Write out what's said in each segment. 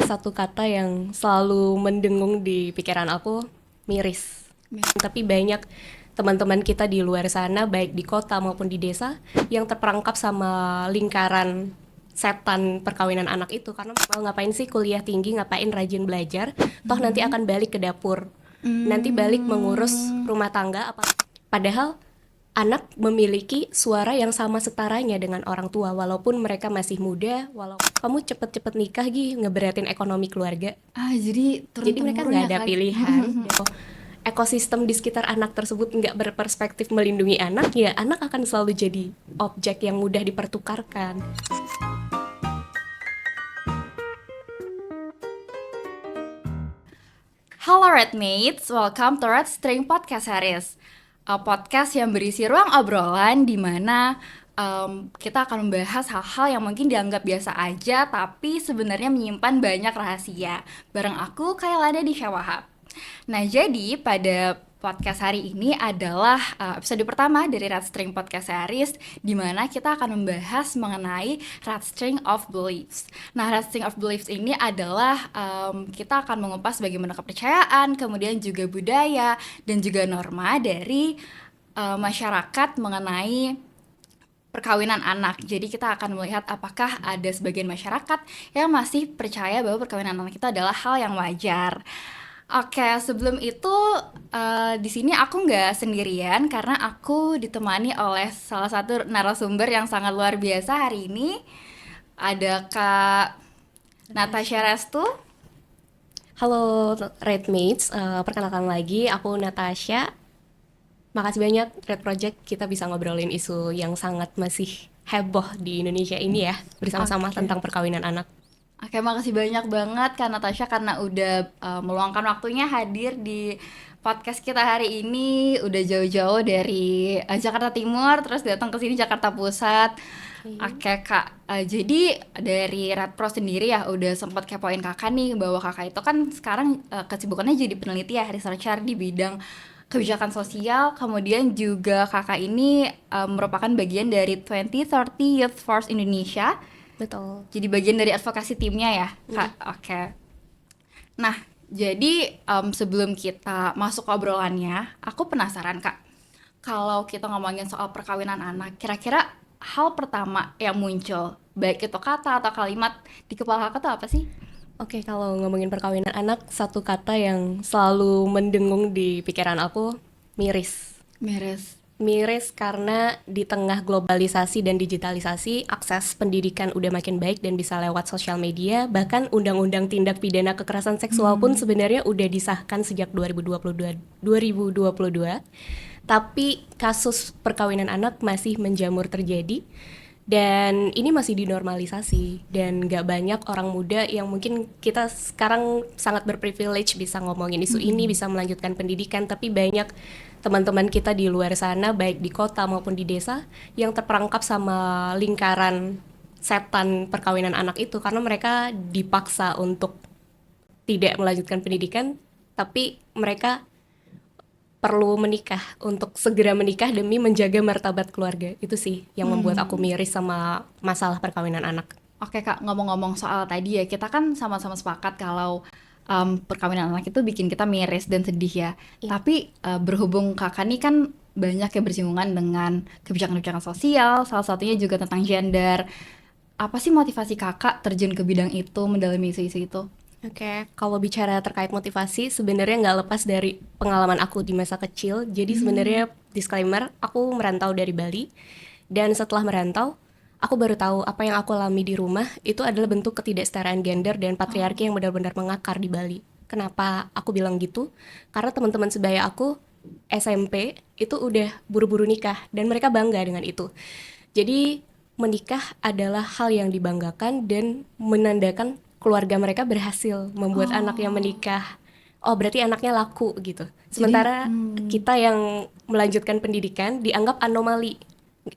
satu kata yang selalu mendengung di pikiran aku, miris. Tapi banyak teman-teman kita di luar sana, baik di kota maupun di desa, yang terperangkap sama lingkaran setan perkawinan anak itu. Karena mau ngapain sih kuliah tinggi, ngapain rajin belajar, toh nanti akan balik ke dapur. Nanti balik mengurus rumah tangga, padahal anak memiliki suara yang sama setaranya dengan orang tua, walaupun mereka masih muda, walaupun kamu cepet-cepet nikah ngeberatin ekonomi keluarga. Jadi Jadi mereka turun-temurun nggak ya ada Kak. pilihan. Ekosistem di sekitar anak tersebut nggak berperspektif melindungi anak, ya anak akan selalu jadi objek yang mudah dipertukarkan. Halo Redmates, welcome to Red String Podcast Series, podcast yang berisi ruang obrolan di mana kita akan membahas hal-hal yang mungkin dianggap biasa aja tapi sebenarnya menyimpan banyak rahasia. Bareng aku, Kailana di Syawahab. Nah, jadi pada podcast hari ini adalah episode pertama dari Red String Podcast Series, di mana kita akan membahas mengenai Red String of Beliefs. Nah, Red String of Beliefs ini adalah kita akan mengupas bagaimana kepercayaan, kemudian juga budaya dan juga norma dari masyarakat mengenai perkawinan anak. Jadi kita akan melihat apakah ada sebagian masyarakat yang masih percaya bahwa perkawinan anak itu adalah hal yang wajar. Oke, sebelum itu di sini aku nggak sendirian karena aku ditemani oleh salah satu narasumber yang sangat luar biasa hari ini. Ada Kak Natasha Restu. Halo Redmates, perkenalkan lagi, aku Natasha. Makasih banyak Red Project, kita bisa ngobrolin isu yang sangat masih heboh di Indonesia ini ya, bersama-sama tentang perkawinan anak. Oke, makasih banyak banget Kak Natasha karena udah meluangkan waktunya hadir di podcast kita hari ini. Udah jauh-jauh dari Jakarta Timur terus datang ke sini Jakarta Pusat. Oke Kak, jadi dari Red Pro sendiri ya udah sempat kepoin Kakak nih bahwa Kakak itu kan sekarang kesibukannya jadi peneliti ya, researcher di bidang kebijakan sosial. Kemudian juga Kakak ini merupakan bagian dari 2030 Youth Force Indonesia. Betul. Jadi bagian dari advokasi timnya ya, Kak. Oke. Nah, jadi sebelum kita masuk ke obrolannya, aku penasaran Kak. Kalau kita ngomongin soal perkawinan anak, kira-kira hal pertama yang muncul, baik itu kata atau kalimat di kepala Kakak tuh apa sih? Oke, kalau ngomongin perkawinan anak, satu kata yang selalu mendengung di pikiran aku, miris. Miris karena di tengah globalisasi dan digitalisasi, akses pendidikan udah makin baik dan bisa lewat sosial media. Bahkan undang-undang tindak pidana kekerasan seksual pun sebenarnya udah disahkan sejak 2022. Tapi kasus perkawinan anak masih menjamur terjadi. Dan ini masih dinormalisasi. Dan gak banyak orang muda yang mungkin kita sekarang sangat berprivilege bisa ngomongin isu ini, bisa melanjutkan pendidikan. Tapi banyak teman-teman kita di luar sana, baik di kota maupun di desa, yang terperangkap sama lingkaran setan perkawinan anak itu. Karena mereka dipaksa untuk tidak melanjutkan pendidikan, tapi mereka perlu menikah, untuk segera menikah demi menjaga martabat keluarga. Itu sih yang membuat aku miris sama masalah perkawinan anak. Oke Kak, ngomong-ngomong soal tadi ya, kita kan sama-sama sepakat kalau perkawinan anak itu bikin kita miris dan sedih ya. Iya. Tapi berhubung Kakak nih kan banyak yang bersinggungan dengan kebijakan-kebijakan sosial, salah satunya juga tentang gender. Apa sih motivasi Kakak terjun ke bidang itu, mendalami isu-isu itu? Oke, kalau bicara terkait motivasi, sebenarnya nggak lepas dari pengalaman aku di masa kecil. Jadi sebenarnya disclaimer, aku merantau dari Bali. Dan setelah merantau, aku baru tahu apa yang aku alami di rumah itu adalah bentuk ketidaksetaraan gender dan patriarki yang benar-benar mengakar di Bali. Kenapa aku bilang gitu? Karena teman-teman sebaya aku SMP itu udah buru-buru nikah dan mereka bangga dengan itu. Jadi menikah adalah hal yang dibanggakan dan menandakan keluarga mereka berhasil membuat anak yang menikah. Oh, berarti anaknya laku gitu. Sementara kita yang melanjutkan pendidikan dianggap anomali.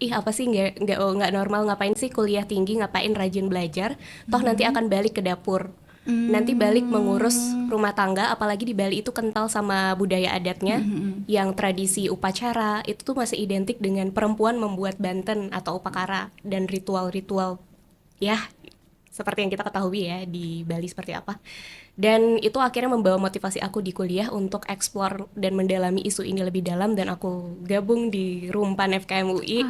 Ih, apa sih nggak normal, ngapain sih kuliah tinggi, ngapain rajin belajar, toh nanti akan balik ke dapur. Nanti balik mengurus rumah tangga, apalagi di Bali itu kental sama budaya adatnya, yang tradisi upacara itu tuh masih identik dengan perempuan membuat banten atau upakara dan ritual-ritual ya seperti yang kita ketahui ya di Bali seperti apa. Dan itu akhirnya membawa motivasi aku di kuliah untuk explore dan mendalami isu ini lebih dalam, dan aku gabung di Rumpan FKM UI.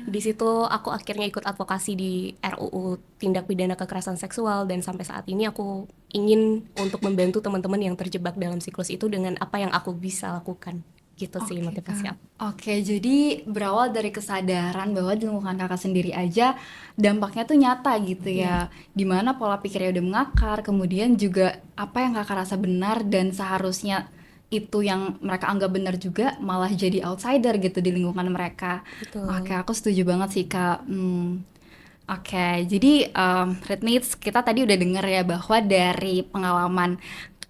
Di situ aku akhirnya ikut advokasi di RUU Tindak Pidana Kekerasan Seksual, dan sampai saat ini aku ingin untuk membantu teman-teman yang terjebak dalam siklus itu dengan apa yang aku bisa lakukan. Gitu sih Oke motivasi Kak. aku. Oke, jadi berawal dari kesadaran bahwa di lingkungan Kakak sendiri aja dampaknya tuh nyata gitu Iya. ya. Dimana pola pikirnya udah mengakar, kemudian juga apa yang Kakak rasa benar dan seharusnya itu yang mereka anggap benar juga malah jadi outsider gitu di lingkungan mereka. Oke, Betul. aku setuju banget sih Kak. Oke, jadi Redmates kita tadi udah denger ya bahwa dari pengalaman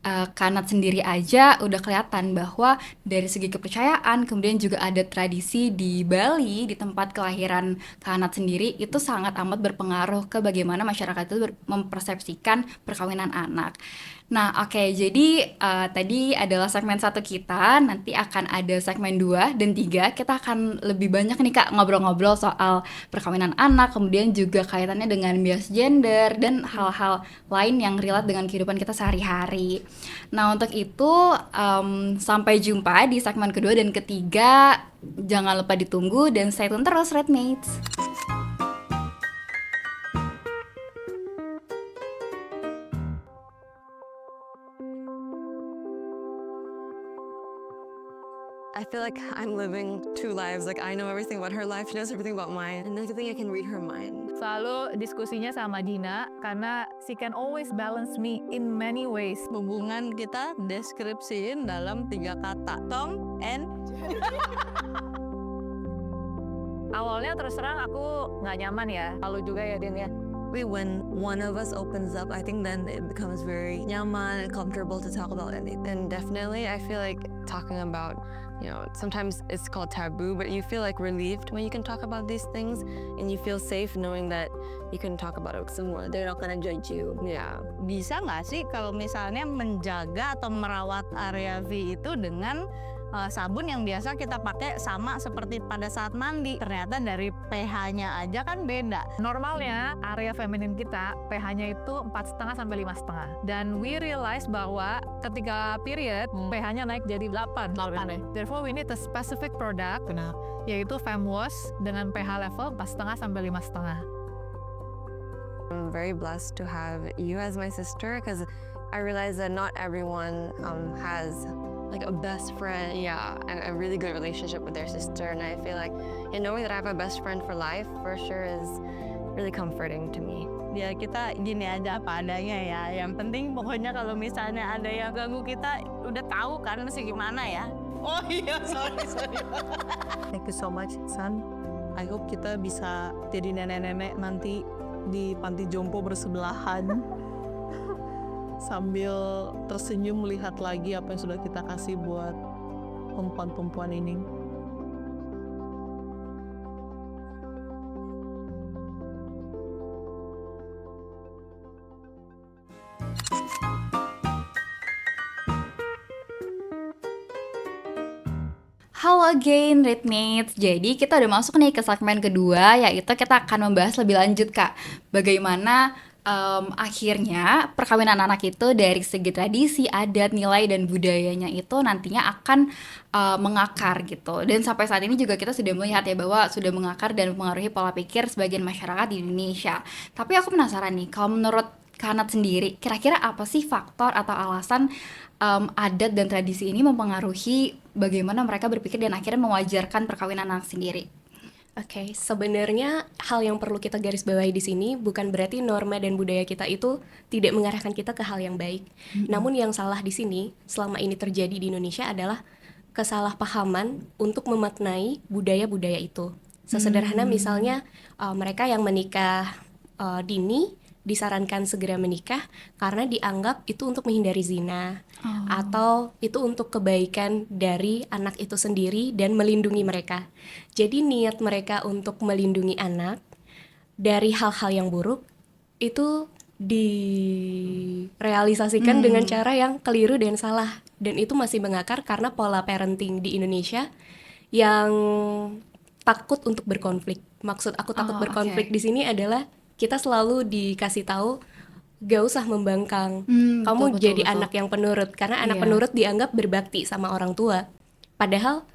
Kanat sendiri aja udah kelihatan bahwa dari segi kepercayaan, kemudian juga ada tradisi di Bali, di tempat kelahiran Kanat sendiri, itu sangat amat berpengaruh ke bagaimana masyarakat itu mempersepsikan perkawinan anak. Nah, oke, jadi tadi adalah segmen satu kita, nanti akan ada segmen 2 dan 3. Kita akan lebih banyak nih Kak ngobrol-ngobrol soal perkawinan anak, kemudian juga kaitannya dengan bias gender dan hal-hal lain yang relate dengan kehidupan kita sehari-hari. Nah, untuk itu sampai jumpa di segmen kedua dan ketiga. Jangan lupa ditunggu dan stay tune terus Redmates. I feel like I'm living two lives. Like I know everything about her life, she knows everything about mine, and I think I can read her mind. Selalu diskusinya sama Dina karena she can always balance me in many ways. Hubungan kita deskripsiin dalam 3 kata. Tom and Awalnya terus terang aku nggak nyaman ya. Lalu juga ya Din ya. when one of us opens up, I think then it becomes very nyaman and comfortable to talk about anything. And definitely, I feel like talking about, sometimes it's called taboo, but you feel like relieved when you can talk about these things, and you feel safe knowing that you can talk about it with someone. They're not gonna judge you. Yeah. Bisa nggak sih kalau misalnya menjaga atau merawat area V itu dengan sabun yang biasa kita pakai sama seperti pada saat mandi? Ternyata dari pH-nya aja kan beda. Normalnya area feminin kita pH-nya itu 4,5 sampai 5,5. Dan we realize bahwa ketika period pH-nya naik jadi 8. Therefore we need a specific product yaitu Femwash dengan pH level 4,5 sampai 5,5. I'm very blessed to have you as my sister, because I realize that not everyone has like a best friend, and a really good relationship with their sister. And I feel like, knowing that I have a best friend for life for sure is really comforting to me. Ya kita gini aja apa adanya ya. Yang penting pokoknya kalau misalnya ada yang ganggu kita udah tahu kan mesti gimana ya. Oh iya, sorry. Thank you so much, San. I hope kita bisa jadi nenek-nenek nanti di panti jompo bersebelahan sambil tersenyum melihat lagi apa yang sudah kita kasih buat perempuan-perempuan ini. Halo again Redmates, jadi kita udah masuk nih ke segmen kedua, yaitu kita akan membahas lebih lanjut Kak, bagaimana akhirnya perkawinan anak itu dari segi tradisi, adat, nilai, dan budayanya itu nantinya akan mengakar gitu. Dan sampai saat ini juga kita sudah melihat ya bahwa sudah mengakar dan mempengaruhi pola pikir sebagian masyarakat di Indonesia. Tapi aku penasaran nih, kalau menurut Kanat sendiri, kira-kira apa sih faktor atau alasan adat dan tradisi ini mempengaruhi bagaimana mereka berpikir dan akhirnya mewajarkan perkawinan anak sendiri? Oke, sebenarnya hal yang perlu kita garis bawahi di sini bukan berarti norma dan budaya kita itu tidak mengarahkan kita ke hal yang baik. Namun yang salah di sini selama ini terjadi di Indonesia adalah kesalahpahaman untuk memaknai budaya-budaya itu. Sesederhana misalnya mereka yang menikah dini disarankan segera menikah karena dianggap itu untuk menghindari zina, atau itu untuk kebaikan dari anak itu sendiri dan melindungi mereka. Jadi niat mereka untuk melindungi anak dari hal-hal yang buruk itu direalisasikan dengan cara yang keliru dan salah, dan itu masih mengakar karena pola parenting di Indonesia yang takut untuk berkonflik. Maksud aku takut berkonflik di sini adalah kita selalu dikasih tahu gak usah membangkang. Kamu Betul, jadi betul. anak yang penurut, karena anak Iya. penurut dianggap berbakti sama orang tua. Padahal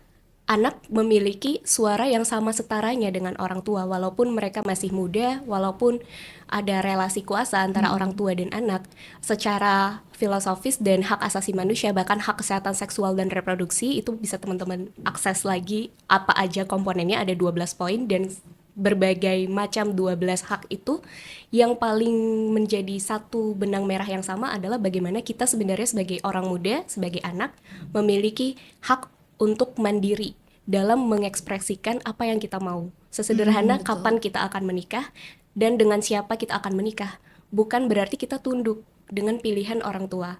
anak memiliki suara yang sama setaranya dengan orang tua, walaupun mereka masih muda, walaupun ada relasi kuasa antara orang tua dan anak. Secara filosofis dan hak asasi manusia, bahkan hak kesehatan seksual dan reproduksi, itu bisa teman-teman akses lagi apa aja komponennya, ada 12 poin dan berbagai macam 12 hak itu. Yang paling menjadi satu benang merah yang sama adalah bagaimana kita sebenarnya sebagai orang muda, sebagai anak, memiliki hak untuk mandiri dalam mengekspresikan apa yang kita mau. Sesederhana betul. kapan kita akan menikah dan dengan siapa kita akan menikah. Bukan berarti kita tunduk dengan pilihan orang tua.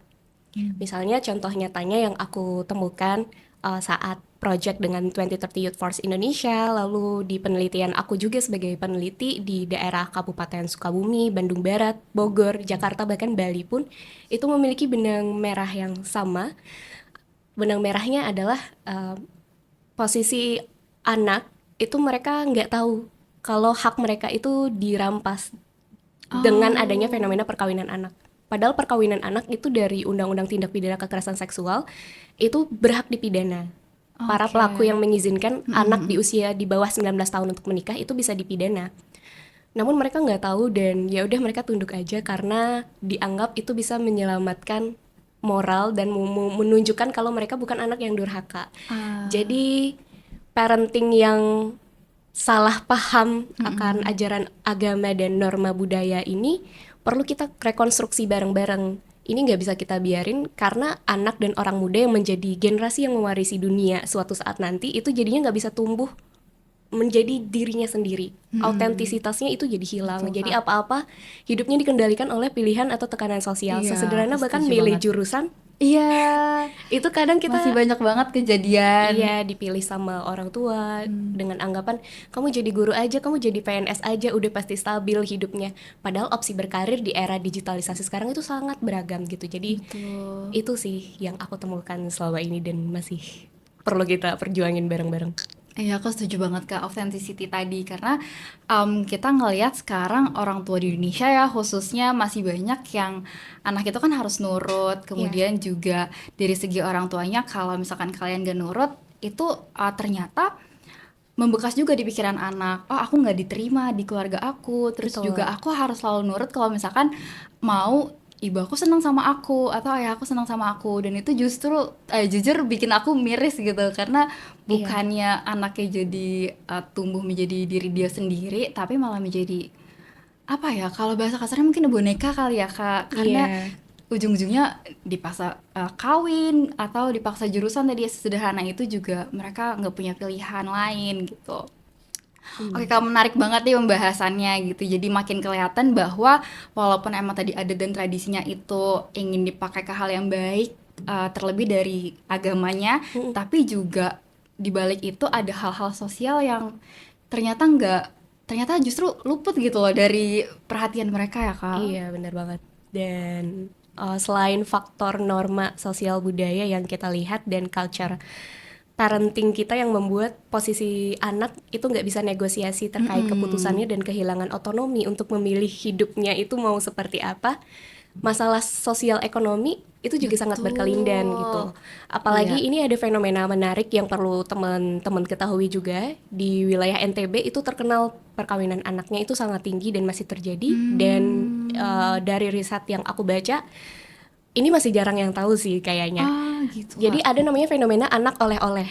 Misalnya contoh nyatanya yang aku temukan saat project dengan 2030 Youth Force Indonesia, lalu di penelitian aku juga sebagai peneliti di daerah Kabupaten Sukabumi, Bandung Barat, Bogor, Jakarta, bahkan Bali pun itu memiliki benang merah yang sama. Benang merahnya adalah posisi anak itu mereka nggak tahu kalau hak mereka itu dirampas dengan adanya fenomena perkawinan anak. Padahal perkawinan anak itu dari Undang-Undang Tindak Pidana Kekerasan Seksual itu berhak dipidana. Para Oke. pelaku yang mengizinkan anak di usia di bawah 19 tahun untuk menikah itu bisa dipidana. Namun mereka nggak tahu dan ya udah mereka tunduk aja karena dianggap itu bisa menyelamatkan moral dan menunjukkan kalau mereka bukan anak yang durhaka. Jadi parenting yang salah paham akan ajaran agama dan norma budaya ini perlu kita rekonstruksi bareng-bareng. Ini nggak bisa kita biarin karena anak dan orang muda yang menjadi generasi yang mewarisi dunia suatu saat nanti itu jadinya nggak bisa tumbuh menjadi dirinya sendiri. Autentisitasnya itu jadi hilang. Betul, Jadi Kak. apa-apa hidupnya dikendalikan oleh pilihan atau tekanan sosial. Iya, Sesederhana aku bahkan setuju milih banget. jurusan Iya, itu kadang kita masih banyak banget kejadian. iya dipilih sama orang tua dengan anggapan kamu jadi guru aja, kamu jadi PNS aja udah pasti stabil hidupnya. Padahal opsi berkarir di era digitalisasi sekarang itu sangat beragam gitu. Jadi Betul. itu sih yang aku temukan selama ini dan masih perlu kita perjuangin bareng-bareng. Iya, aku setuju banget Kak, authenticity tadi. Karena kita ngelihat sekarang orang tua di Indonesia ya khususnya masih banyak yang anak itu kan harus nurut. Kemudian juga dari segi orang tuanya kalau misalkan kalian gak nurut itu ternyata membekas juga di pikiran anak. Oh, aku nggak diterima di keluarga aku. Terus Betul. juga aku harus selalu nurut kalau misalkan mau ibu aku senang sama aku atau ayah aku senang sama aku. Dan itu justru jujur bikin aku miris gitu karena bukannya anaknya jadi tumbuh menjadi diri dia sendiri, tapi malah menjadi apa ya, kalau bahasa kasarnya mungkin boneka kali ya Kak, karena Iya. ujung-ujungnya dipaksa kawin atau dipaksa jurusan tadi sederhana itu juga mereka nggak punya pilihan lain gitu. Oke Kak, menarik banget nih pembahasannya gitu. Jadi makin kelihatan bahwa walaupun emang tadi adat dan tradisinya itu ingin dipakai ke hal yang baik, terlebih dari agamanya, tapi juga di balik itu ada hal-hal sosial yang ternyata justru luput gitu loh dari perhatian mereka ya Kak. Iya, benar banget. Dan selain faktor norma sosial budaya yang kita lihat dan culture parenting kita yang membuat posisi anak itu nggak bisa negosiasi terkait keputusannya dan kehilangan otonomi untuk memilih hidupnya itu mau seperti apa. Masalah sosial ekonomi itu juga sangat berkelindan gitu. Apalagi ini ada fenomena menarik yang perlu teman-teman ketahui juga. Di wilayah NTB itu terkenal perkawinan anaknya itu sangat tinggi dan masih terjadi. Dan dari riset yang aku baca, ini masih jarang yang tahu sih kayaknya. Gitu Jadi Kak. ada namanya fenomena anak oleh-oleh.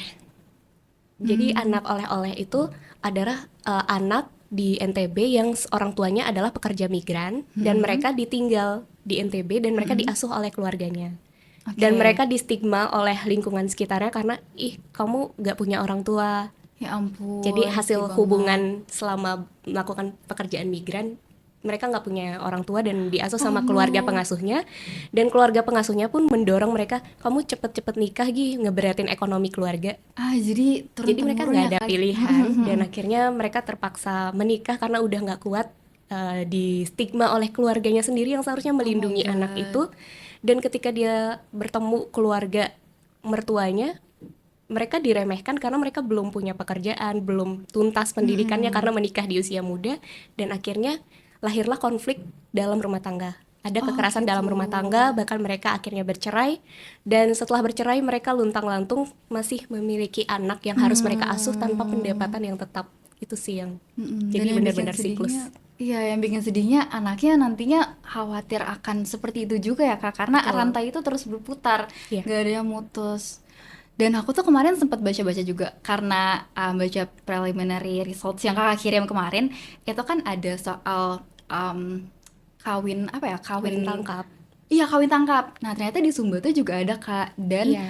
Jadi anak oleh-oleh itu adalah anak di NTB yang orang tuanya adalah pekerja migran dan mereka ditinggal di NTB dan mereka diasuh oleh keluarganya. Dan mereka distigma oleh lingkungan sekitarnya karena kamu gak punya orang tua. Ya ampun. Jadi hasil sedih banget. hubungan selama melakukan pekerjaan migran, mereka nggak punya orang tua dan diasuh sama keluarga pengasuhnya. Dan keluarga pengasuhnya pun mendorong mereka, kamu cepet-cepet nikah ngeberatin ekonomi keluarga. Jadi Mereka nggak ada pilihan dan akhirnya mereka terpaksa menikah karena udah nggak kuat di stigma oleh keluarganya sendiri yang seharusnya melindungi anak itu. Dan ketika dia bertemu keluarga mertuanya, mereka diremehkan karena mereka belum punya pekerjaan, belum tuntas pendidikannya karena menikah di usia muda, dan akhirnya lahirlah konflik dalam rumah tangga. Ada Oh, kekerasan dalam gitu. rumah tangga, bahkan mereka akhirnya bercerai. Dan setelah bercerai mereka luntang-lantung masih memiliki anak yang harus mereka asuh tanpa pendapatan yang tetap. Itu sih yang Dan jadi yang benar-benar bikin siklus. sedihnya, iya, yang bikin sedihnya anaknya nantinya khawatir akan seperti itu juga ya Kak, karena Betul. rantai itu terus berputar, Iya. gak ada yang mutus. Dan aku tuh kemarin sempat baca-baca juga karena baca preliminary results yang Kakak kirim kemarin, itu kan ada soal kawin apa ya, Kawin tangkap. Iya, kawin tangkap. Nah, ternyata di Sumba tuh juga ada Kak, dan Iya.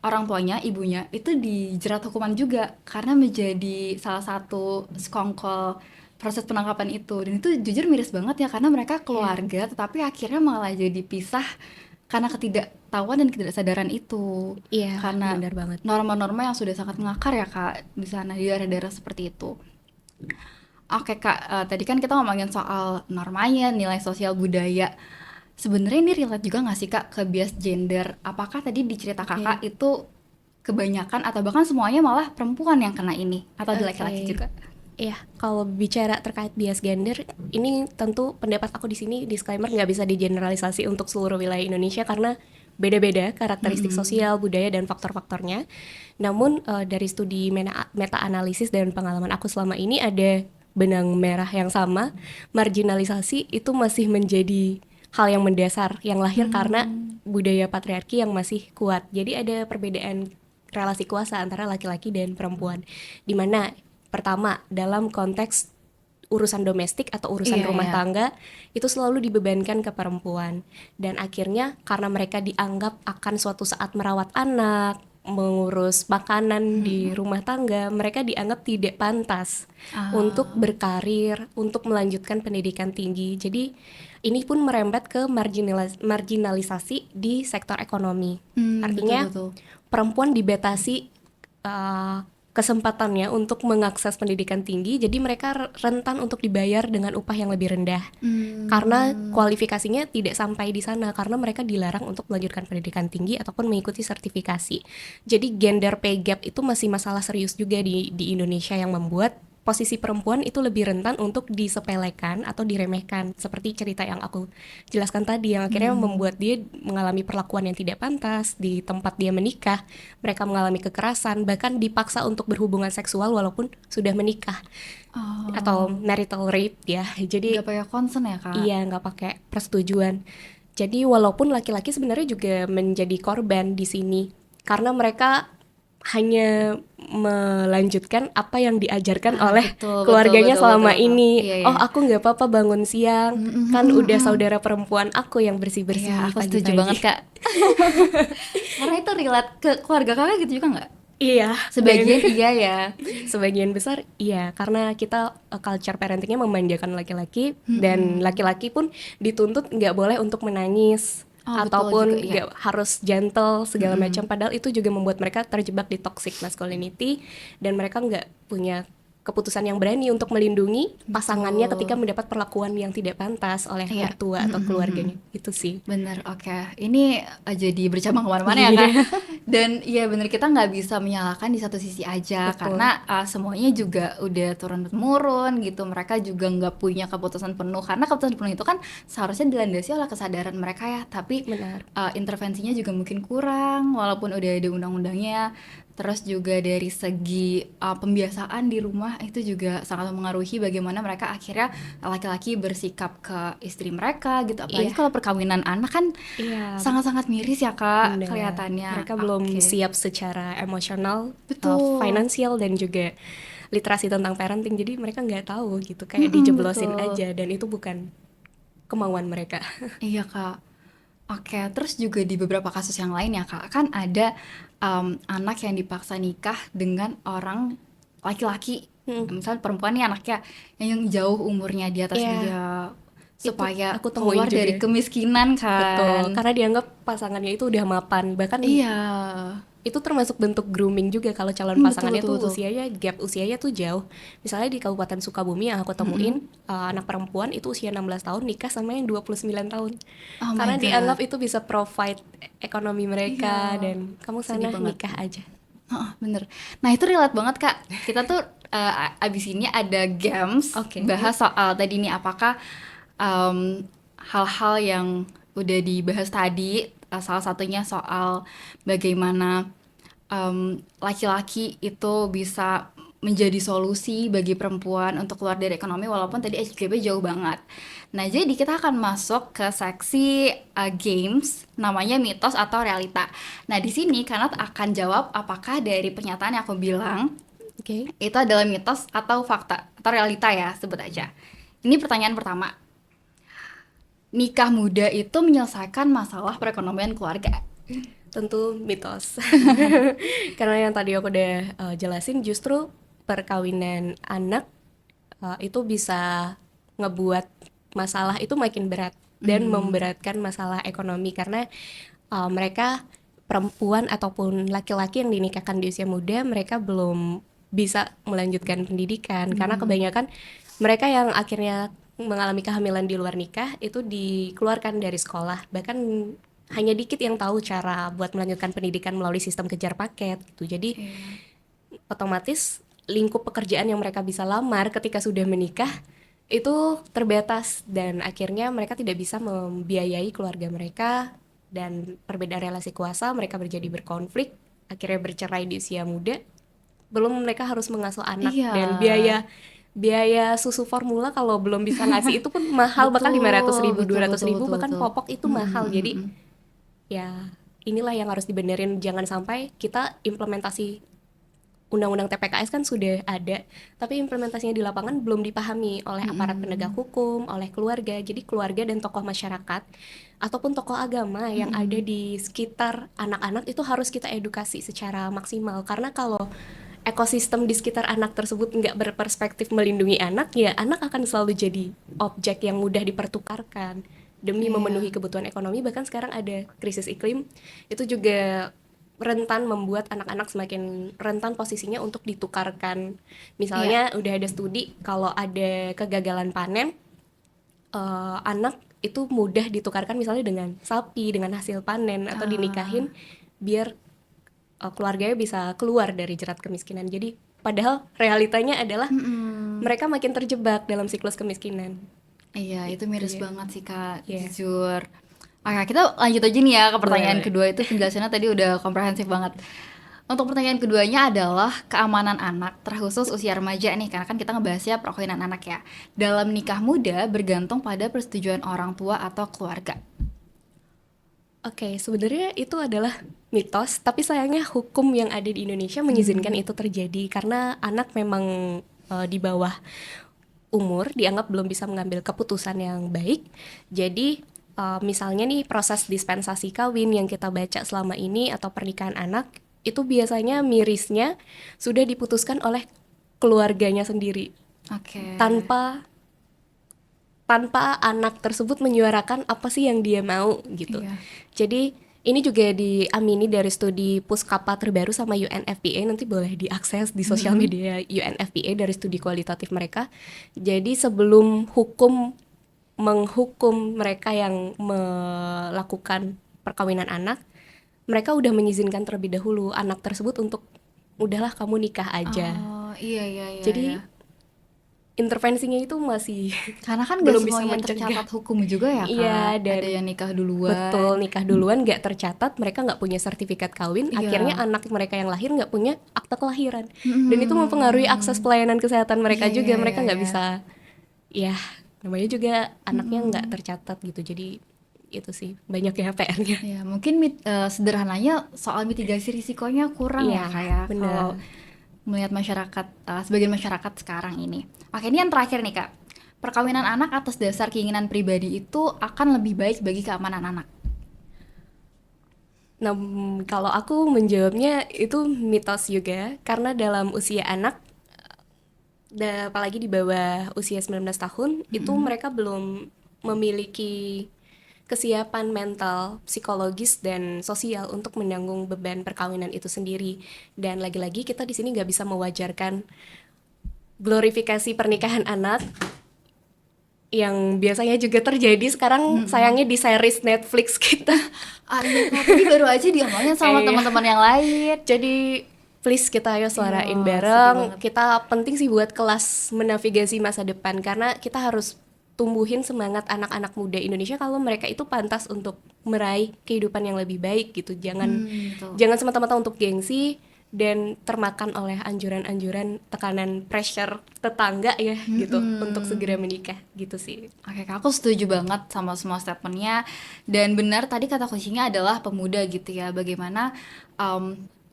orang tuanya, ibunya itu dijerat hukuman juga karena menjadi salah satu sekongkol proses penangkapan itu. Dan itu jujur miris banget ya, karena mereka keluarga tetapi akhirnya malah jadi pisah karena ketidaktahuan dan ketidaksadaran itu. Iya, Karena benar banget. norma-norma yang sudah sangat mengakar ya Kak di sana, di daerah-daerah seperti itu. Oke Kak, tadi kan kita ngomongin soal normanya, nilai sosial budaya. Sebenarnya ini relate juga nggak sih Kak ke bias gender? Apakah tadi di cerita Kakak itu kebanyakan atau bahkan semuanya malah perempuan yang kena ini? Atau di laki-laki Oke. juga? Iya, kalau bicara terkait bias gender, ini tentu pendapat aku di sini disclaimer nggak bisa digeneralisasi untuk seluruh wilayah Indonesia karena beda-beda karakteristik sosial, budaya, dan faktor-faktornya. Namun dari studi meta-analisis dan pengalaman aku selama ini ada benang merah yang sama, marginalisasi itu masih menjadi hal yang mendasar, yang lahir karena budaya patriarki yang masih kuat. Jadi ada perbedaan relasi kuasa antara laki-laki dan perempuan, di mana pertama dalam konteks urusan domestik atau urusan Iya, rumah iya. tangga itu selalu dibebankan ke perempuan, dan akhirnya karena mereka dianggap akan suatu saat merawat anak, mengurus makanan di rumah tangga, mereka dianggap tidak pantas untuk berkarir, untuk melanjutkan pendidikan tinggi. Jadi ini pun merembet ke marginalisasi di sektor ekonomi. Artinya Betul. perempuan dibatasi kesempatannya untuk mengakses pendidikan tinggi, jadi mereka rentan untuk dibayar dengan upah yang lebih rendah karena kualifikasinya tidak sampai di sana, karena mereka dilarang untuk melanjutkan pendidikan tinggi ataupun mengikuti sertifikasi. Jadi gender pay gap itu masih masalah serius juga di Indonesia yang membuat posisi perempuan itu lebih rentan untuk disepelekan atau diremehkan, seperti cerita yang aku jelaskan tadi, yang akhirnya membuat dia mengalami perlakuan yang tidak pantas di tempat dia menikah. Mereka mengalami kekerasan, bahkan dipaksa untuk berhubungan seksual walaupun sudah menikah, atau marital rape ya. Jadi Gak pakai concern ya Kak? iya, nggak pakai persetujuan. Jadi walaupun laki-laki sebenarnya juga menjadi korban di sini karena mereka hanya melanjutkan apa yang diajarkan oleh betul, keluarganya betul, selama betul. ini. Iya, iya. Oh, aku nggak apa-apa bangun siang, kan udah saudara perempuan aku yang bersih-bersih Iya, aku pagi-pagi. setuju banget Kak. Karena itu relate ke keluarga Kakak gitu juga nggak? Iya, Sebagian iya ya. sebagian besar iya, karena kita culture parentingnya memanjakan laki-laki, dan laki-laki pun dituntut nggak boleh untuk menangis Oh, betul ataupun juga, iya. nggak harus gentle segala macam, padahal itu juga membuat mereka terjebak di toxic masculinity, dan mereka nggak punya keputusan yang berani untuk melindungi pasangannya ketika mendapat perlakuan yang tidak pantas oleh Iya. mertua atau keluarganya. Itu sih. Bener, oke. Ini jadi bercabang kemana-mana ya Kak. Dan iya bener, kita nggak bisa menyalahkan di satu sisi aja. Betul. Karena semuanya juga udah turun-temurun gitu. Mereka juga nggak punya keputusan penuh. Karena keputusan penuh itu kan seharusnya dilandasi oleh kesadaran mereka ya. Tapi Benar. intervensinya juga mungkin kurang, walaupun udah ada undang-undangnya. Terus juga dari segi pembiasaan di rumah itu juga sangat mempengaruhi bagaimana mereka akhirnya laki-laki bersikap ke istri mereka gitu. Apalagi Iya. kalau perkawinan anak kan Iya. sangat-sangat miris ya Kak, Benar. kelihatannya. Mereka belum Oke. siap secara emosional, Betul. finansial, dan juga literasi tentang parenting. Jadi mereka nggak tahu gitu, kayak Mm-mm, dijeblosin betul. aja, dan itu bukan kemauan mereka. Iya Kak. Oke, terus juga di beberapa kasus yang lain ya Kak, kan ada anak yang dipaksa nikah dengan orang laki-laki. Misalnya perempuan nih anaknya yang jauh umurnya di atas Iya. dia, supaya aku temuin keluar dari juga. kemiskinan Betul, kan. karena dianggap pasangannya itu udah mapan. Bahkan Iya. itu termasuk bentuk grooming juga kalau calon Betul, pasangannya betul, tuh betul. gap usianya tuh jauh. Misalnya di Kabupaten Sukabumi yang aku temuin, anak perempuan itu usia 16 tahun nikah sama yang 29 tahun. Oh my Karena God. dianggap itu bisa provide ekonomi mereka, Iya. dan kamu Sedih sana banget. nikah aja. Bener. Nah itu relate banget Kak. Kita tuh abis ini ada games Oke. bahas soal tadi nih apakah hal-hal yang udah dibahas tadi, salah satunya soal bagaimana laki-laki itu bisa menjadi solusi bagi perempuan untuk keluar dari ekonomi walaupun tadi age gap-nya jauh banget. Nah, jadi kita akan masuk ke seksi games namanya mitos atau realita. Nah, di sini Kanat akan jawab apakah dari pernyataan yang aku bilang Oke. itu adalah mitos atau fakta atau realita ya, sebut aja. Ini pertanyaan pertama. Nikah muda itu menyelesaikan masalah perekonomian keluarga. Tentu mitos. Karena yang tadi aku udah jelasin, justru perkawinan anak itu bisa ngebuat masalah itu makin berat dan memberatkan masalah ekonomi karena mereka perempuan ataupun laki-laki yang dinikahkan di usia muda, mereka belum bisa melanjutkan pendidikan karena kebanyakan mereka yang akhirnya mengalami kehamilan di luar nikah itu dikeluarkan dari sekolah, bahkan hanya dikit yang tahu cara buat melanjutkan pendidikan melalui sistem kejar paket gitu. Jadi otomatis lingkup pekerjaan yang mereka bisa lamar ketika sudah menikah itu terbatas dan akhirnya mereka tidak bisa membiayai keluarga mereka dan perbedaan relasi kuasa mereka menjadi berkonflik, akhirnya bercerai di usia muda. Belum mereka harus mengasuh anak Iya. dan biaya susu formula kalau belum bisa ngasih itu pun mahal, bahkan 500.000, 200.000, bahkan betul. popok itu mahal. Jadi ya inilah yang harus dibenerin, jangan sampai kita implementasi undang-undang TPKS kan sudah ada, tapi implementasinya di lapangan belum dipahami oleh aparat penegak hukum, oleh keluarga. Jadi keluarga dan tokoh masyarakat ataupun tokoh agama yang ada di sekitar anak-anak itu harus kita edukasi secara maksimal. Karena kalau ekosistem di sekitar anak tersebut nggak berperspektif melindungi anak, ya anak akan selalu jadi objek yang mudah dipertukarkan demi memenuhi kebutuhan ekonomi. Bahkan sekarang ada krisis iklim, itu juga rentan membuat anak-anak semakin rentan posisinya untuk ditukarkan. Misalnya udah ada studi kalau ada kegagalan panen, anak itu mudah ditukarkan misalnya dengan sapi, dengan hasil panen atau dinikahin biar keluarganya bisa keluar dari jerat kemiskinan. Jadi padahal realitanya adalah mereka makin terjebak dalam siklus kemiskinan. Iya, itu miris banget sih Kak, Iya. jujur. Oke, kita lanjut aja nih ya ke pertanyaan Boleh. kedua. Itu penjelasannya tadi udah komprehensif banget. Untuk pertanyaan keduanya adalah keamanan anak, terkhusus usia remaja nih, karena kan kita ngebahasnya perkawinan anak ya. Dalam nikah muda bergantung pada persetujuan orang tua atau keluarga. Oke, sebenarnya itu adalah mitos, tapi sayangnya hukum yang ada di Indonesia mengizinkan itu terjadi karena anak memang di bawah umur dianggap belum bisa mengambil keputusan yang baik. Jadi misalnya nih proses dispensasi kawin yang kita baca selama ini atau pernikahan anak itu biasanya mirisnya sudah diputuskan oleh keluarganya sendiri Oke. tanpa anak tersebut menyuarakan apa sih yang dia mau gitu. Iya. Jadi ini juga diamini dari studi Puskapa terbaru sama UNFPA, nanti boleh diakses di sosial media UNFPA dari studi kualitatif mereka. Jadi sebelum hukum menghukum mereka yang melakukan perkawinan anak, mereka udah mengizinkan terlebih dahulu anak tersebut untuk udahlah kamu nikah aja. Oh, iya. Jadi iya. intervensinya itu masih Karena kan gak belum bisa semuanya mencegah. tercatat hukum juga ya Kak. Iya, dan ada yang nikah duluan. betul, nikah duluan nggak tercatat, mereka nggak punya sertifikat kawin, Iya. akhirnya anak mereka yang lahir nggak punya akta kelahiran, dan itu mempengaruhi akses pelayanan kesehatan mereka Iya, juga, iya, mereka iya, nggak iya. bisa, ya namanya juga anaknya nggak tercatat gitu, jadi itu sih banyak ya PR-nya. Ya, mungkin sederhananya soal mitigasi risikonya kurang ya Iya, kayak benar. kalau melihat masyarakat, sebagian masyarakat sekarang ini. Oke, ini yang terakhir nih Kak. Perkawinan anak atas dasar keinginan pribadi itu akan lebih baik bagi keamanan anak. Nah, kalau aku menjawabnya itu mitos juga, karena dalam usia anak, apalagi di bawah usia 19 tahun, itu mereka belum memiliki kesiapan mental, psikologis, dan sosial untuk menanggung beban perkawinan itu sendiri. Dan lagi-lagi kita di sini nggak bisa mewajarkan glorifikasi pernikahan anak yang biasanya juga terjadi sekarang sayangnya di series Netflix kita. Iya, tapi baru aja diomongin sama Iya. teman-teman yang lain. Jadi please kita ayo suarain Iya, bareng. sedih banget. Kita penting sih buat kelas menavigasi masa depan karena kita harus tumbuhin semangat anak-anak muda Indonesia kalau mereka itu pantas untuk meraih kehidupan yang lebih baik gitu. Jangan Betul. jangan semata-mata untuk gengsi dan termakan oleh anjuran-anjuran tekanan pressure tetangga ya gitu untuk segera menikah gitu sih. Oke, Kak, aku setuju banget sama semua statementnya. Dan benar tadi kata kuncinya adalah pemuda gitu ya. Bagaimana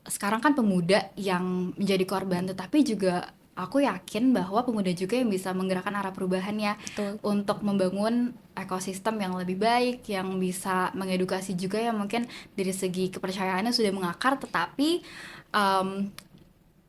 sekarang kan pemuda yang menjadi korban, tetapi juga aku yakin bahwa pemuda juga yang bisa menggerakkan arah perubahan ya. Betul. Untuk membangun ekosistem yang lebih baik, yang bisa mengedukasi juga yang mungkin dari segi kepercayaannya sudah mengakar, tetapi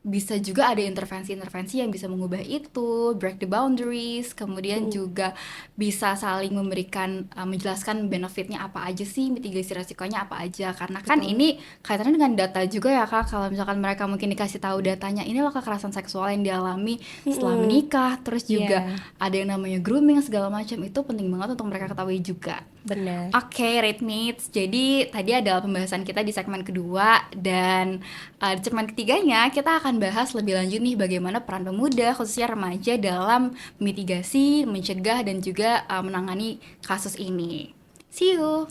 bisa juga ada intervensi-intervensi yang bisa mengubah itu, break the boundaries, kemudian juga bisa saling memberikan, menjelaskan benefitnya apa aja sih, mitigasi resikonya apa aja. Karena kan ini kaitannya dengan data juga ya Kak, kalau misalkan mereka mungkin dikasih tahu datanya, ini loh kekerasan seksual yang dialami setelah menikah, terus juga ada yang namanya grooming segala macam, itu penting banget untuk mereka ketahui juga. Benar. Oke, Rate Mates. Jadi tadi adalah pembahasan kita di segmen kedua dan di segmen ketiganya kita akan bahas lebih lanjut nih bagaimana peran pemuda khususnya remaja dalam mitigasi, mencegah dan juga menangani kasus ini. See you.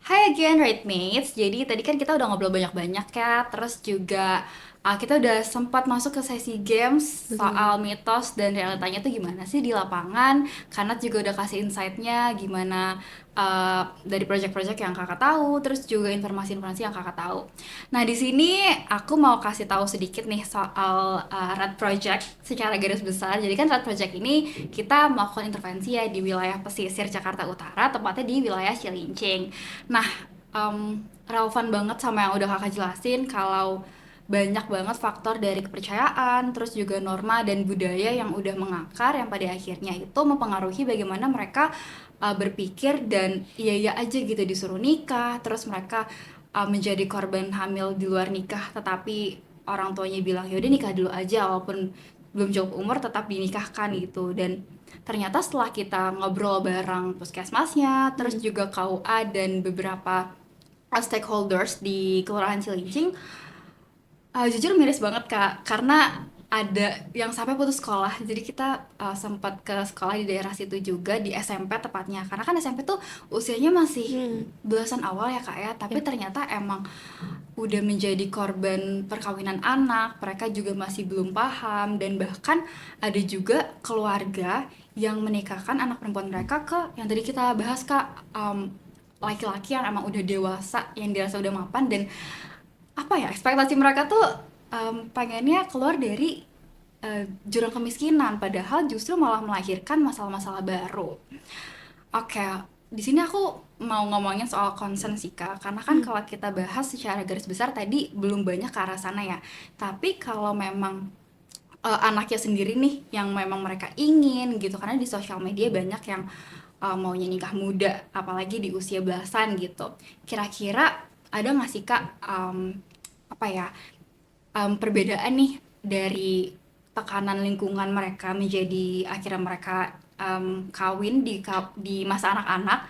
Hai again, Rate Mates. Jadi tadi kan kita udah ngobrol banyak-banyak ya. Terus juga kita udah sempat masuk ke sesi games soal mitos dan realitanya tuh gimana sih di lapangan. Karena juga udah kasih insight-nya gimana dari project-project yang kakak tahu, terus juga informasi-informasi yang kakak tahu. Nah di sini aku mau kasih tahu sedikit nih soal Red Project secara garis besar. Jadi kan Red Project ini kita melakukan intervensi ya di wilayah pesisir Jakarta Utara, tepatnya di wilayah Cilincing. Nah relevan banget sama yang udah kakak jelasin kalau banyak banget faktor dari kepercayaan, terus juga norma dan budaya yang udah mengakar yang pada akhirnya itu mempengaruhi bagaimana mereka berpikir dan iya aja gitu disuruh nikah, terus mereka menjadi korban hamil di luar nikah, tetapi orang tuanya bilang yaudah nikah dulu aja walaupun belum cukup umur tetap dinikahkan gitu. Dan ternyata setelah kita ngobrol bareng puskesmasnya, terus juga KUA dan beberapa stakeholders di Kelurahan Cilincing, jujur miris banget Kak, karena ada yang sampai putus sekolah. Jadi kita sempat ke sekolah di daerah situ juga, di SMP tepatnya. Karena kan SMP tuh usianya masih belasan awal ya Kak ya, tapi ternyata emang udah menjadi korban perkawinan anak. Mereka juga masih belum paham, dan bahkan ada juga keluarga yang menikahkan anak perempuan mereka ke yang tadi kita bahas Kak, laki-laki yang emang udah dewasa, yang dirasa udah mapan, dan apa ya, ekspektasi mereka tuh pengennya keluar dari jurang kemiskinan, padahal justru malah melahirkan masalah-masalah baru. Oke, di sini aku mau ngomongin soal concern sih Kak, karena kan kalau kita bahas secara garis besar tadi belum banyak ke arah sana ya. Tapi kalau memang anaknya sendiri nih yang memang mereka ingin gitu, karena di sosial media banyak yang maunya nikah muda, apalagi di usia belasan gitu. Kira-kira ada nggak sih Kak perbedaan nih dari tekanan lingkungan mereka menjadi akhirnya mereka kawin di masa anak-anak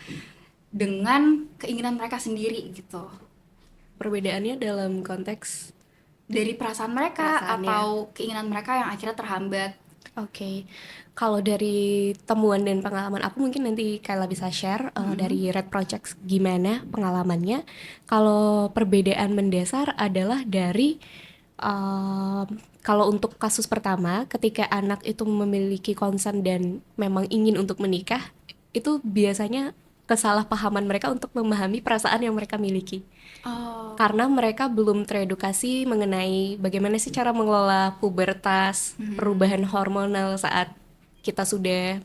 dengan keinginan mereka sendiri gitu, Perbedaannya dalam konteks dari perasaan mereka Perasaannya. atau keinginan mereka yang akhirnya terhambat Oke, kalau dari temuan dan pengalaman aku mungkin nanti Kayla bisa share dari Red Project gimana pengalamannya. Kalau perbedaan mendasar adalah dari um, kalau untuk kasus pertama, ketika anak itu memiliki concern dan memang ingin untuk menikah, itu biasanya kesalahpahaman mereka untuk memahami perasaan yang mereka miliki. Oh. Karena mereka belum teredukasi mengenai bagaimana sih cara mengelola pubertas, perubahan hormonal saat kita sudah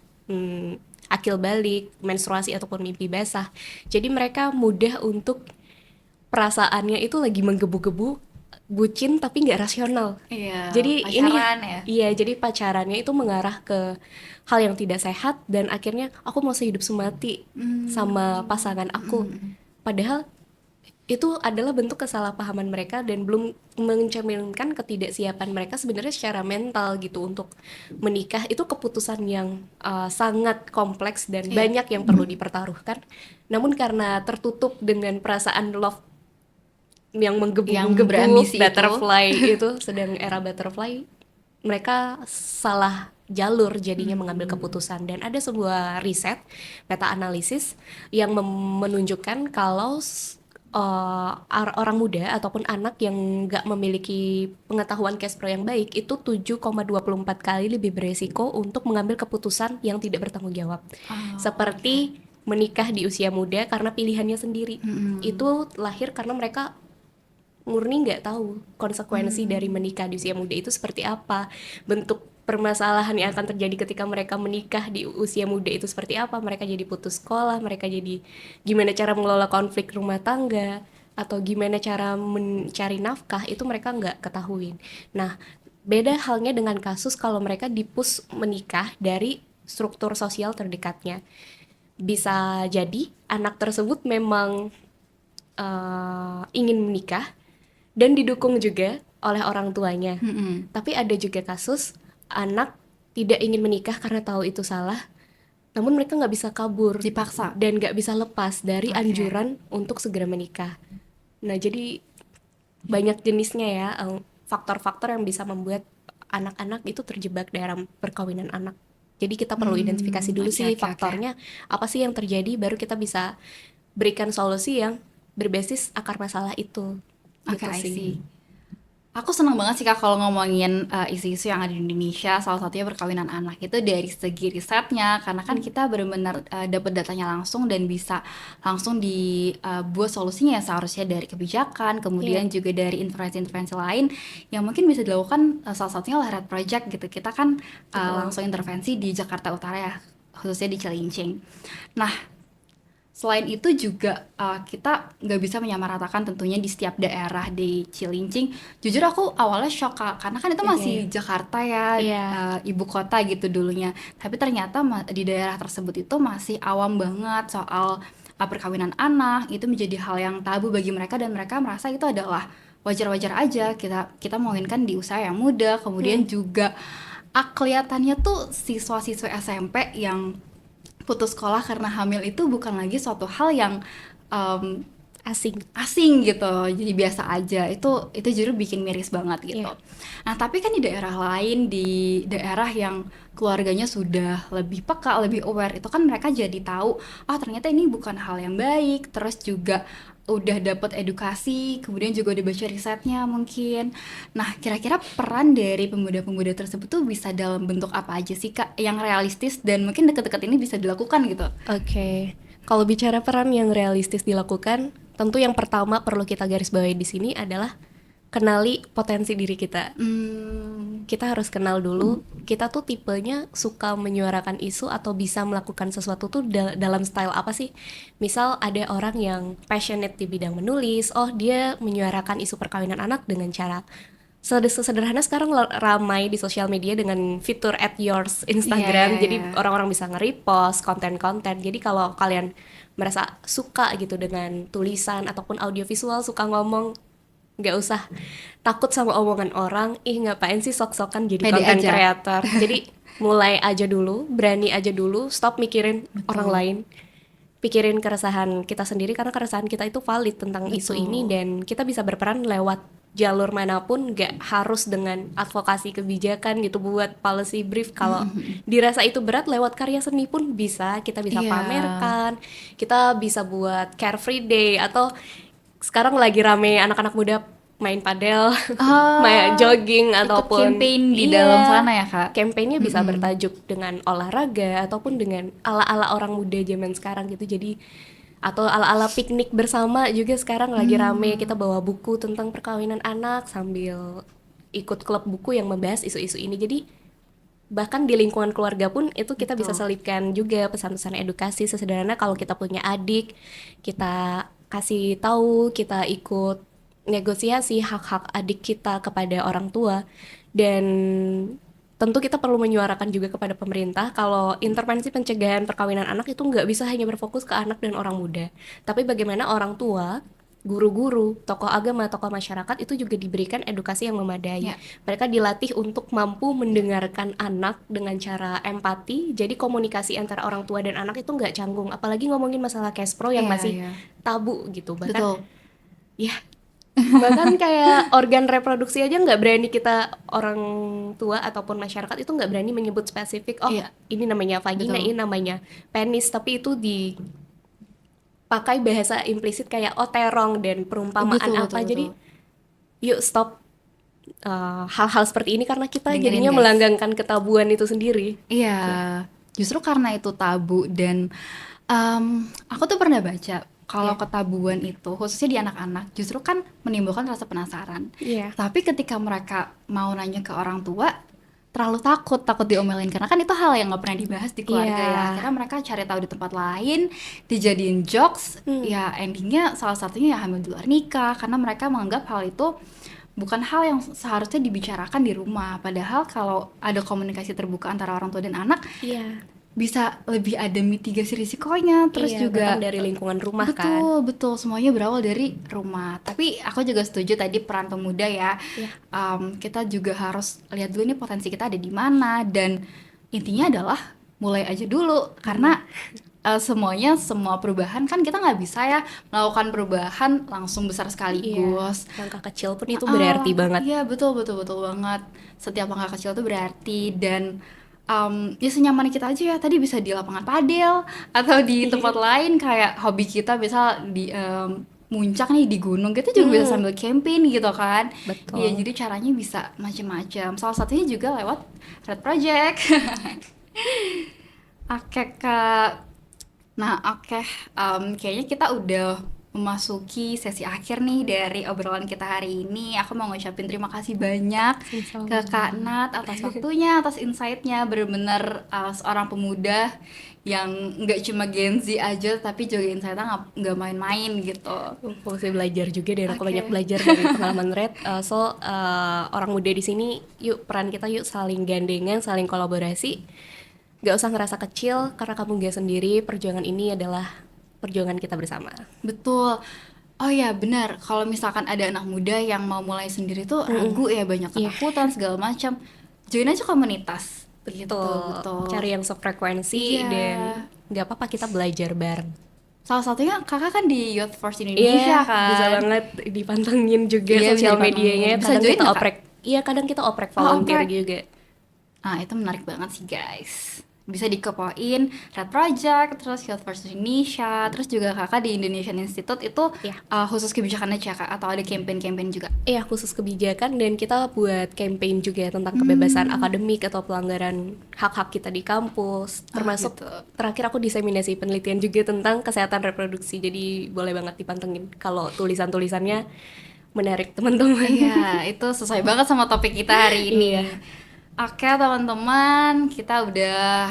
akil balik, menstruasi ataupun mimpi basah. Jadi mereka mudah untuk perasaannya itu lagi menggebu-gebu, bucin tapi nggak rasional. Iya, Jadi ini pacaran ya. iya, jadi pacarannya itu mengarah ke hal yang tidak sehat dan akhirnya aku mau sehidup semati sama pasangan aku. Padahal itu adalah bentuk kesalahpahaman mereka dan belum mencerminkan ketidaksiapan mereka sebenarnya secara mental gitu untuk menikah. Itu keputusan yang sangat kompleks dan banyak yang perlu dipertaruhkan. Namun karena tertutup dengan perasaan love yang menggebu-gebu, berambisi itu. butterfly itu, sedang era butterfly, mereka salah jalur jadinya mengambil keputusan. Dan ada sebuah riset meta analisis yang menunjukkan kalau orang muda ataupun anak yang nggak memiliki pengetahuan cash flow yang baik itu 7,24 kali lebih beresiko untuk mengambil keputusan yang tidak bertanggung jawab. Seperti menikah di usia muda karena pilihannya sendiri. Itu lahir karena mereka murni nggak tahu konsekuensi dari menikah di usia muda itu seperti apa, bentuk permasalahan yang akan terjadi ketika mereka menikah di usia muda itu seperti apa, mereka jadi putus sekolah, mereka jadi gimana cara mengelola konflik rumah tangga, atau gimana cara mencari nafkah, itu mereka nggak ketahuin. Nah, beda halnya dengan kasus kalau mereka dipus menikah dari struktur sosial terdekatnya. Bisa jadi anak tersebut memang ingin menikah dan didukung juga oleh orang tuanya. Tapi ada juga kasus anak tidak ingin menikah karena tahu itu salah, namun mereka nggak bisa kabur Dipaksa. dan nggak bisa lepas dari Oke. anjuran untuk segera menikah. Nah, jadi banyak jenisnya ya, faktor-faktor yang bisa membuat anak-anak itu terjebak dalam perkawinan anak. Jadi kita perlu identifikasi dulu oke, sih oke, oke. faktornya apa sih yang terjadi, baru kita bisa berikan solusi yang berbasis akar masalah itu. Oke, Gitu I sih. see. Aku seneng banget sih Kak kalau ngomongin isu-isu yang ada di Indonesia, salah satunya perkawinan anak itu dari segi risetnya, karena kan kita benar-benar dapat datanya langsung dan bisa langsung dibuat solusinya yang seharusnya dari kebijakan, kemudian juga dari intervensi-intervensi lain yang mungkin bisa dilakukan, salah satunya oleh Red Project gitu. Kita kan langsung intervensi di Jakarta Utara ya, khususnya di Cilincing. Nah, selain itu juga kita nggak bisa menyamaratakan tentunya di setiap daerah di Cilincing. Jujur aku awalnya shock Kak, karena kan itu masih Jakarta ya, Iya. ibu kota gitu dulunya. Tapi ternyata di daerah tersebut itu masih awam banget soal perkawinan anak. Itu menjadi hal yang tabu bagi mereka dan mereka merasa itu adalah wajar-wajar aja. Kita menginginkan di usia yang muda, kemudian juga kelihatannya tuh siswa-siswa SMP yang putus sekolah karena hamil itu bukan lagi suatu hal yang asing gitu, jadi biasa aja. Itu jujur bikin miris banget gitu. Nah, tapi kan di daerah lain, di daerah yang keluarganya sudah lebih peka, lebih aware, itu kan mereka jadi tahu, ternyata ini bukan hal yang baik. Terus juga udah dapat edukasi, kemudian juga udah baca risetnya mungkin. Nah, kira-kira peran dari pemuda-pemuda tersebut tuh bisa dalam bentuk apa aja sih Kak, yang realistis dan mungkin deket-deket ini bisa dilakukan gitu? Oke, kalau bicara peran yang realistis dilakukan, tentu yang pertama perlu kita garis bawahi di sini adalah kenali potensi diri kita. Kita harus kenal dulu, kita tuh tipenya suka menyuarakan isu atau bisa melakukan sesuatu tuh dalam style apa sih? Misal ada orang yang passionate di bidang menulis, dia menyuarakan isu perkawinan anak dengan cara sederhana sekarang ramai di sosial media dengan fitur add yours Instagram. Iya. Jadi orang-orang bisa nge-repost konten-konten. Jadi kalau kalian merasa suka gitu dengan tulisan ataupun audiovisual, suka ngomong, nggak usah takut sama omongan orang. Ngapain sih sok-sokan jadi Pede content aja. creator. Jadi mulai aja dulu, berani aja dulu, stop mikirin orang lain, pikirin keresahan kita sendiri, karena keresahan kita itu valid tentang isu ini dan kita bisa berperan lewat jalur manapun, nggak harus dengan advokasi kebijakan gitu buat policy brief. Kalau dirasa itu berat, lewat karya seni pun bisa, kita bisa Iya. pamerkan, kita bisa buat carefree day, atau sekarang lagi rame anak-anak muda main padel, main jogging, ikut ataupun campaign di iya, dalam sana ya, Kak? Campaignnya bisa bertajuk dengan olahraga ataupun dengan ala-ala orang muda zaman sekarang gitu. Jadi atau ala-ala piknik bersama juga sekarang lagi rame. Kita bawa buku tentang perkawinan anak sambil ikut klub buku yang membahas isu-isu ini. Jadi bahkan di lingkungan keluarga pun itu kita bisa selipkan juga pesan-pesan edukasi sesederhana kalau kita punya adik, kita kasih tahu, kita ikut negosiasi hak-hak adik kita kepada orang tua. Dan tentu kita perlu menyuarakan juga kepada pemerintah kalau intervensi pencegahan perkawinan anak itu nggak bisa hanya berfokus ke anak dan orang muda, tapi bagaimana orang tua, guru-guru, tokoh agama, tokoh masyarakat itu juga diberikan edukasi yang memadai. Ya. Mereka dilatih untuk mampu mendengarkan anak dengan cara empati, jadi komunikasi antara orang tua dan anak itu nggak canggung, apalagi ngomongin masalah cash pro yang Iya, masih iya. tabu gitu. Bahkan Betul. ya, bahkan kayak organ reproduksi aja nggak berani kita, orang tua ataupun masyarakat itu nggak berani menyebut spesifik, oh Iya. ini namanya vagina, Betul. ini namanya penis, tapi itu dipakai bahasa implisit kayak oh terong dan perumpamaan Betul, apa. betul, Jadi betul. yuk stop hal-hal seperti ini karena kita Dengerin, jadinya guys. melanggengkan ketabuan itu sendiri. Iya, justru karena itu tabu dan aku tuh pernah baca kalau ketabuan itu khususnya di anak-anak justru kan menimbulkan rasa penasaran. Iya. Tapi ketika mereka mau nanya ke orang tua terlalu takut diomelin karena kan itu hal yang nggak pernah dibahas di keluarga Iya. ya. Akhirnya mereka cari tahu di tempat lain, dijadiin jokes. Ya endingnya salah satunya ya hamil di luar nikah karena mereka menganggap hal itu bukan hal yang seharusnya dibicarakan di rumah. Padahal kalau ada komunikasi terbuka antara orang tua dan anak Iya. bisa lebih ada mitigasi risikonya. Terus Iya, juga bahkan dari lingkungan rumah kan. betul semuanya berawal dari rumah. Tapi aku juga setuju tadi peran pemuda ya. Iya. Kita juga harus lihat dulu nih potensi kita ada di mana dan intinya adalah mulai aja dulu karena semua perubahan kan kita nggak bisa ya melakukan perubahan langsung besar sekaligus. Iya, langkah kecil pun itu berarti banget. Iya betul banget. Setiap langkah kecil itu berarti dan ya senyaman kita aja ya. Tadi bisa di lapangan padel atau di tempat lain kayak hobi kita bisa di muncak nih di gunung, kita juga bisa sambil camping gitu kan. Betul. Iya jadi caranya bisa macam-macam. Salah satunya juga lewat Red Project. Oke Kak. Nah oke, kayaknya kita udah memasuki sesi akhir nih dari obrolan kita hari ini. Aku mau ngucapin terima kasih banyak ke Kak Nat atas waktunya, atas insight-nya. Bener-bener seorang pemuda yang nggak cuma Gen Z aja, tapi juga insight-nya nggak main-main gitu. Aku masih belajar juga dan aku Oke. banyak belajar dari pengalaman Red. Orang muda di sini, yuk peran kita yuk saling gandengan, saling kolaborasi. Gak usah ngerasa kecil karena kamu gak sendiri. Perjuangan ini adalah perjuangan kita bersama. Betul. Oh ya benar, kalau misalkan ada anak muda yang mau mulai sendiri tuh ragu ya, banyak ketakutan segala macam. Join aja komunitas. Betul. Cari yang sefrekuensi Iya. dan gak apa-apa kita belajar bareng. Salah satunya kakak kan di Youth Force Indonesia kan. Bisa banget dipantengin juga Iya, sosial bisa dipantengin. medianya. Bisa Kadang join kita nggak, Kak? oprek. Iya, kadang kita oprek Oh, volunteer oprek. juga. Nah itu menarik banget sih guys. Bisa dikepoin Red Project, terus Youth Force Indonesia, terus juga kakak di Indonesian Institute itu Iya. khusus kebijakan aja kak, atau ada campaign-campaign juga? Iya, khusus kebijakan dan kita buat campaign juga tentang kebebasan akademik atau pelanggaran hak-hak kita di kampus. Termasuk gitu. terakhir aku diseminasi penelitian juga tentang kesehatan reproduksi. Jadi boleh banget dipantengin kalau tulisan-tulisannya menarik teman-teman. Iya, itu sesuai banget sama topik kita hari ini. Iya. Oke teman-teman, kita udah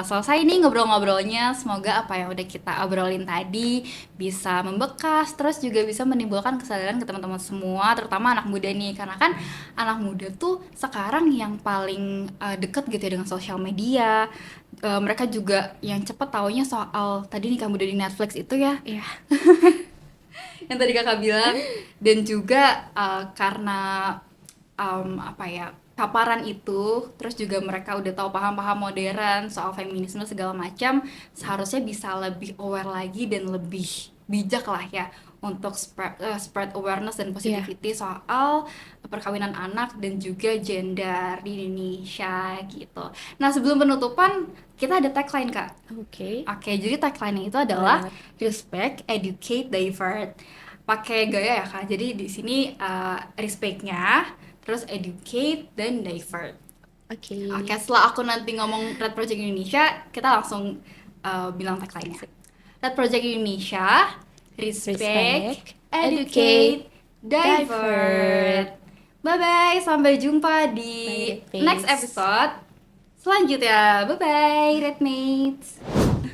selesai nih ngobrol-ngobrolnya. Semoga apa yang udah kita obrolin tadi bisa membekas, terus juga bisa menimbulkan kesadaran ke teman-teman semua, terutama anak muda nih. Karena kan anak muda tuh sekarang yang paling deket gitu ya dengan sosial media. Mereka juga yang cepet taunya soal tadi nikah muda di Netflix itu ya. Iya. Yang tadi kakak bilang. Dan juga karena apa ya, paparan itu, terus juga mereka udah tahu paham-paham modern soal feminisme segala macam, seharusnya bisa lebih aware lagi dan lebih bijak lah ya untuk spread awareness dan positivity soal perkawinan anak dan juga gender di Indonesia gitu. Nah, sebelum penutupan kita ada tagline, Kak. Oke. Oke, jadi tagline itu adalah respect, educate, divert. Pakai gaya ya, Kak. Jadi di sini respect-nya, terus educate dan divert. Oke. Oke, setelah aku nanti ngomong Red Project Indonesia, kita langsung bilang tagline-nya. Red Project Indonesia, respect, educate, divert. Bye-bye, sampai jumpa di Bye, next episode selanjutnya. Bye-bye, Redmates.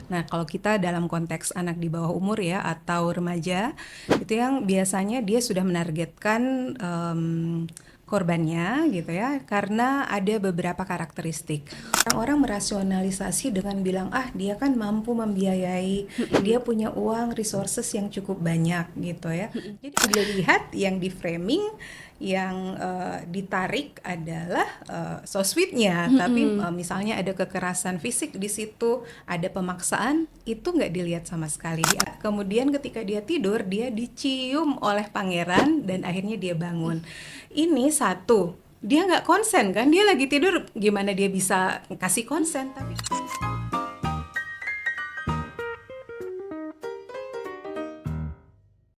Nah, kalau kita dalam konteks anak di bawah umur ya atau remaja, itu yang biasanya dia sudah menargetkan korbannya gitu ya, karena ada beberapa karakteristik. Orang-orang merasionalisasi dengan bilang, dia kan mampu membiayai, dia punya uang, resources yang cukup banyak gitu ya. Jadi dilihat yang di framing, yang ditarik adalah so-sweetnya, tapi misalnya ada kekerasan fisik di situ, ada pemaksaan, itu nggak dilihat sama sekali. Kemudian ketika dia tidur, dia dicium oleh pangeran dan akhirnya dia bangun. Ini satu, dia nggak konsen kan, dia lagi tidur, gimana dia bisa kasih konsen? Tapi